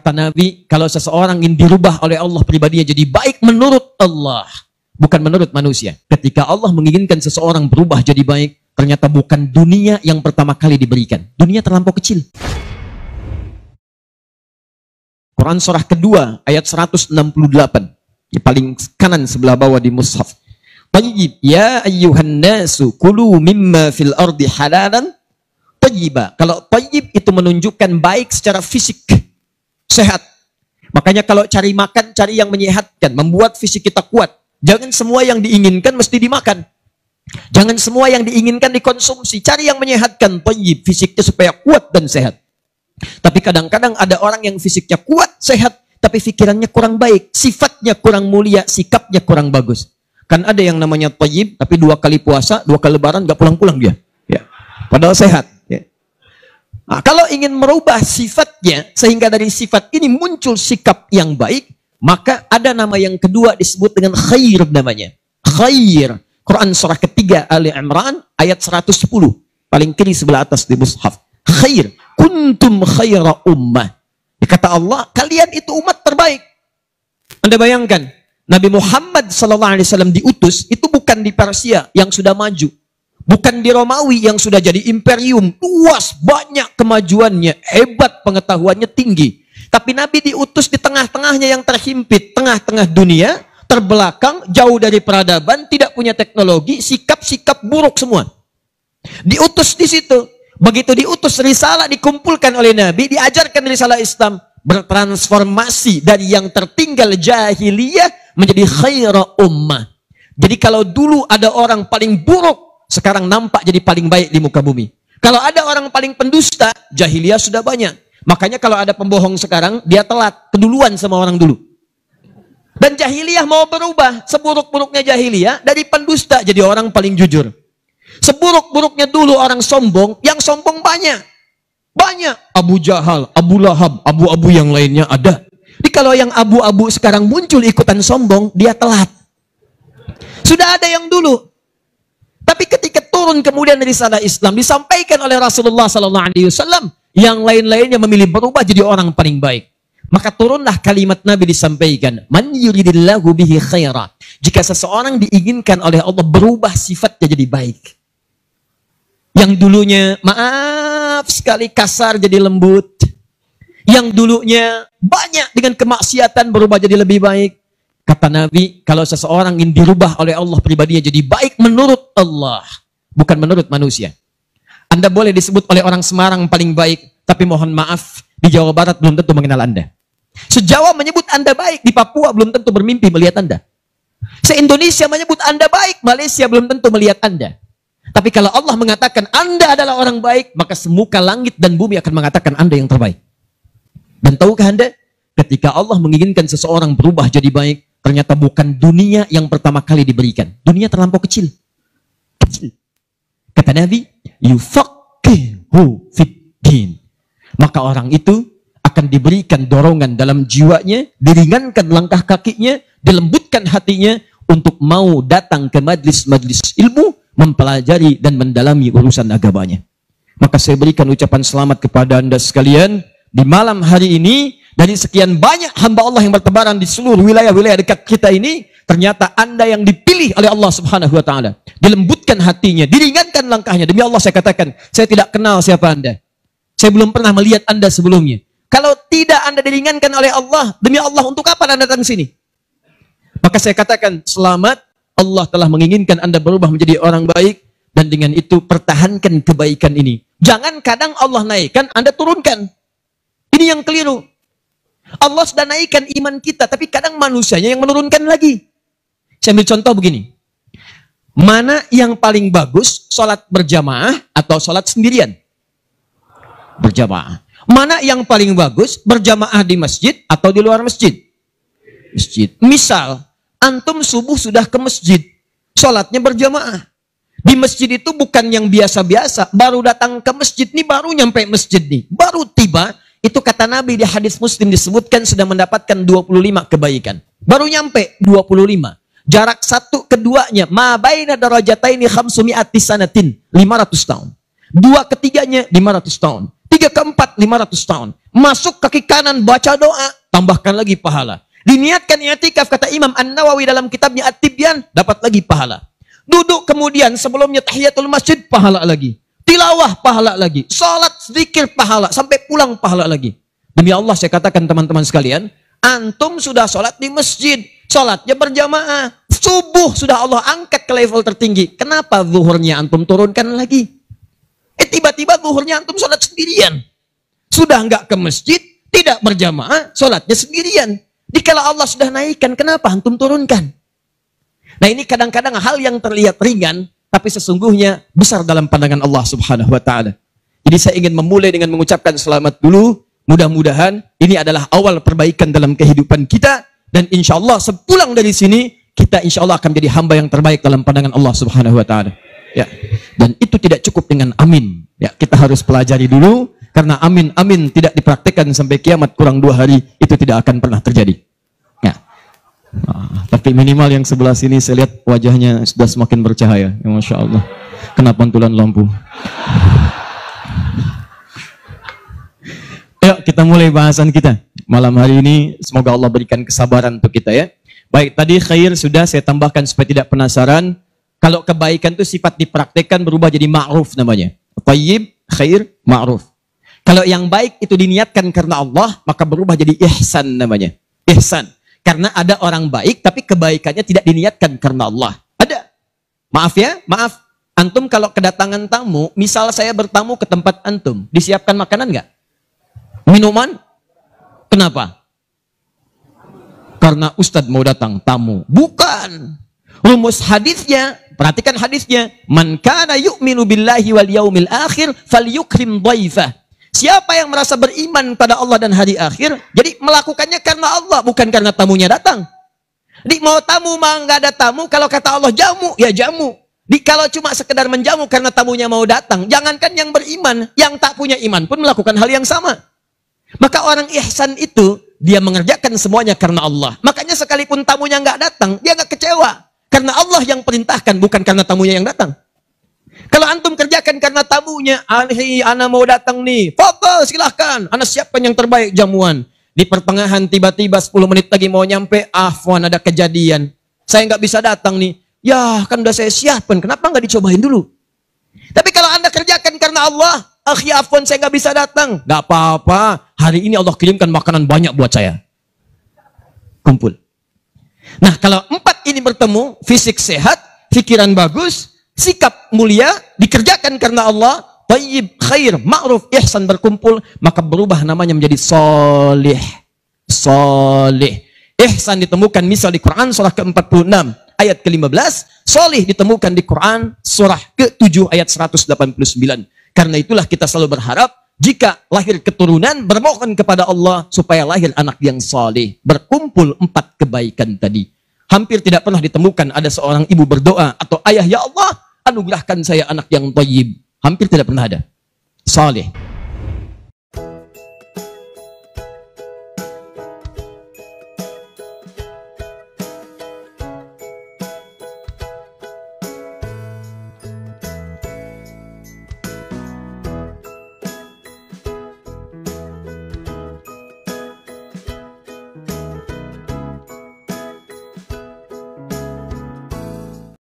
Kata Nabi, kalau seseorang ingin dirubah oleh Allah pribadinya jadi baik menurut Allah, bukan menurut manusia. Ketika Allah menginginkan seseorang berubah jadi baik, ternyata bukan dunia yang pertama kali diberikan. Dunia terlampau kecil. Quran surah kedua ayat 168. Di paling kanan sebelah bawah di mushaf. Tayyib, ya ayyuhan nasu kulu mimma fil ardi halalan tayyiba. Kalau tayyib itu menunjukkan baik secara fisik, sehat. Makanya kalau cari makan, cari yang menyehatkan, membuat fisik kita kuat. Jangan semua yang diinginkan mesti dimakan. Jangan semua yang diinginkan dikonsumsi. Cari yang menyehatkan, tayyib, fisiknya supaya kuat dan sehat. Tapi kadang-kadang ada orang yang fisiknya kuat, sehat, tapi pikirannya kurang baik, sifatnya kurang mulia, sikapnya kurang bagus. Kan ada yang namanya tayyib, tapi 2 kali puasa, 2 kali lebaran, gak pulang-pulang dia. Ya. Padahal sehat. Ya. Nah, kalau ingin merubah sifatnya, sehingga dari sifat ini muncul sikap yang baik, maka ada nama yang kedua disebut dengan khair namanya. Khair. Quran surah ketiga Ali Imran ayat 110. Paling kiri sebelah atas di mushaf. Khair. Kuntum khaira ummah. Kata Allah, kalian itu umat terbaik. Anda bayangkan, Nabi Muhammad SAW diutus, itu bukan di Persia yang sudah maju. Bukan di Romawi yang sudah jadi imperium. Luas, banyak kemajuannya, hebat pengetahuannya tinggi. Tapi Nabi diutus di tengah-tengahnya yang terhimpit. Tengah-tengah dunia, terbelakang, jauh dari peradaban, tidak punya teknologi, sikap-sikap buruk semua. Diutus di situ. Begitu diutus, risalah dikumpulkan oleh Nabi, diajarkan risalah Islam, bertransformasi dari yang tertinggal jahiliyah menjadi khaira ummah. Jadi kalau dulu ada orang paling buruk, sekarang nampak jadi paling baik di muka bumi. Kalau ada orang paling pendusta, jahiliyah sudah banyak. Makanya kalau ada pembohong sekarang, dia telat, keduluan sama orang dulu. Dan jahiliyah mau berubah, seburuk-buruknya jahiliyah, dari pendusta jadi orang paling jujur. Seburuk-buruknya dulu orang sombong, yang sombong banyak. Banyak. Abu Jahal, Abu Lahab, abu-abu yang lainnya ada. Jadi kalau yang abu-abu sekarang muncul ikutan sombong, dia telat. Sudah ada yang dulu. Tapi ketika turun kemudian dari risalah Islam, disampaikan oleh Rasulullah SAW, yang lain-lainnya memilih berubah jadi orang paling baik. Maka turunlah kalimat Nabi disampaikan. Man yuridillahu bihi khaira. Jika seseorang diinginkan oleh Allah berubah sifatnya jadi baik. Yang dulunya maaf sekali kasar jadi lembut. Yang dulunya banyak dengan kemaksiatan berubah jadi lebih baik. Kata Nabi, kalau seseorang ingin dirubah oleh Allah pribadinya jadi baik menurut Allah, bukan menurut manusia. Anda boleh disebut oleh orang Semarang paling baik, tapi mohon maaf, di Jawa Barat belum tentu mengenal Anda. Se-Jawa menyebut Anda baik, di Papua belum tentu bermimpi melihat Anda. Se-Indonesia menyebut Anda baik, Malaysia belum tentu melihat Anda. Tapi kalau Allah mengatakan Anda adalah orang baik, maka semuka langit dan bumi akan mengatakan Anda yang terbaik. Dan tahukah Anda, ketika Allah menginginkan seseorang berubah jadi baik, ternyata bukan dunia yang pertama kali diberikan. Dunia terlampau kecil. Kecil. Kata Nabi, yufaqihu fiddin. Maka orang itu akan diberikan dorongan dalam jiwanya, diringankan langkah kakinya, dilembutkan hatinya untuk mau datang ke majlis-majlis ilmu, mempelajari dan mendalami urusan agamanya. Maka saya berikan ucapan selamat kepada Anda sekalian di malam hari ini. Dari sekian banyak hamba Allah yang bertebaran di seluruh wilayah-wilayah dekat kita ini, ternyata Anda yang dipilih oleh Allah Subhanahu wa taala. Dilembutkan hatinya, diringankan langkahnya. Demi Allah saya katakan, saya tidak kenal siapa Anda. Saya belum pernah melihat Anda sebelumnya. Kalau tidak Anda diringankan oleh Allah, demi Allah untuk apa Anda datang sini? Maka saya katakan, selamat, Allah telah menginginkan Anda berubah menjadi orang baik, dan dengan itu pertahankan kebaikan ini. Jangan kadang Allah naikkan, Anda turunkan. Ini yang keliru. Allah sudah naikkan iman kita, tapi kadang manusianya yang menurunkan lagi. Saya ambil contoh begini. Mana yang paling bagus, sholat berjamaah atau sholat sendirian? Berjamaah. Mana yang paling bagus, berjamaah di masjid atau di luar masjid? Masjid. Misal, antum subuh sudah ke masjid, sholatnya berjamaah. Di masjid itu bukan yang biasa-biasa, baru datang ke masjid nih, baru nyampe masjid nih, baru tiba. Itu kata Nabi di hadis Muslim disebutkan sudah mendapatkan 25 kebaikan. Baru nyampe 25. Jarak satu keduanya, ma baina darajataini khamsumi'ati sanatin, 500 tahun. Dua ketiganya 500 tahun. 3 ke 4, 500 tahun. Masuk kaki kanan, baca doa, tambahkan lagi pahala. Diniatkan i'tikaf, kata Imam An-Nawawi dalam kitabnya At-Tibyan, dapat lagi pahala. Duduk kemudian sebelumnya tahiyatul masjid, pahala lagi. Tilawah, pahala lagi. Salat, zikir, pahala. Sampai pulang, pahala lagi. Demi Allah saya katakan teman-teman sekalian, antum sudah sholat di masjid, sholatnya berjamaah. Subuh sudah Allah angkat ke level tertinggi. Kenapa zuhurnya antum turunkan lagi? Tiba-tiba zuhurnya antum sholat sendirian. Sudah enggak ke masjid, tidak berjamaah, sholatnya sendirian. Dikala Allah sudah naikkan, kenapa antum turunkan? Nah ini kadang-kadang hal yang terlihat ringan, tapi sesungguhnya besar dalam pandangan Allah subhanahu wa ta'ala. Jadi saya ingin memulai dengan mengucapkan selamat dulu. Mudah-mudahan ini adalah awal perbaikan dalam kehidupan kita. Dan insya Allah sepulang dari sini, kita insya Allah akan menjadi hamba yang terbaik dalam pandangan Allah subhanahu wa ta'ala. Ya. Dan itu tidak cukup dengan amin. Ya, kita harus pelajari dulu. Karena amin tidak dipraktikkan sampai kiamat kurang 2 hari, itu tidak akan pernah terjadi. Ya. Tapi minimal yang sebelah sini saya lihat wajahnya sudah semakin bercahaya. Ya, Masya Allah. Kena pantulan lampu. Ayo kita mulai bahasan kita. Malam hari ini semoga Allah berikan kesabaran untuk kita ya. Baik, tadi khair sudah saya tambahkan supaya tidak penasaran. Kalau kebaikan itu sifat dipraktekkan berubah jadi ma'ruf namanya. Thayyib, khair, ma'ruf. Kalau yang baik itu diniatkan karena Allah, maka berubah jadi ihsan namanya. Ihsan. Karena ada orang baik tapi kebaikannya tidak diniatkan karena Allah. Ada. Maaf ya, maaf. Antum kalau kedatangan tamu, misal saya bertamu ke tempat antum, disiapkan makanan nggak? Minuman? Kenapa? Karena Ustadz mau datang tamu. Bukan. Rumus hadisnya, perhatikan hadisnya. Man kana yu'minu billahi wal yaumil akhir falyukrim dhaifah. Siapa yang merasa beriman pada Allah dan hari akhir, jadi melakukannya karena Allah, bukan karena tamunya datang. Jadi mau tamu, mau nggak ada tamu, kalau kata Allah jamu, ya jamu. Jadi kalau cuma sekedar menjamu karena tamunya mau datang, jangankan yang beriman, yang tak punya iman pun melakukan hal yang sama. Maka orang ihsan itu, dia mengerjakan semuanya karena Allah. Makanya sekalipun tamunya nggak datang, dia nggak kecewa. Karena Allah yang perintahkan, bukan karena tamunya yang datang. Kalau antum kerjakan karena tamunya, ana mau datang nih, foto silahkan, ana siapkan yang terbaik jamuan. Di pertengahan tiba-tiba 10 menit lagi mau nyampe, afwan ada kejadian. Saya nggak bisa datang nih. Ya kan udah saya siapkan, kenapa nggak dicobain dulu? Tapi kalau anda kerjakan karena Allah, akhi afwan saya nggak bisa datang. Nggak apa-apa, hari ini Allah kirimkan makanan banyak buat saya. Kumpul. Nah kalau 4 ini bertemu, fisik sehat, pikiran bagus, sikap mulia, dikerjakan karena Allah, thayyib, khair, ma'ruf, ihsan berkumpul, maka berubah namanya menjadi soleh. Soleh. Ihsan ditemukan misal di Quran surah ke-46 ayat ke-15, soleh ditemukan di Quran surah ke-7 ayat 189. Karena itulah kita selalu berharap jika lahir keturunan, bermohon kepada Allah supaya lahir anak yang soleh. Berkumpul 4 kebaikan tadi. Hampir tidak pernah ditemukan ada seorang ibu berdoa atau ayah, ya Allah, anugerahkan saya anak yang thayyib. Hampir tidak pernah ada. Saleh.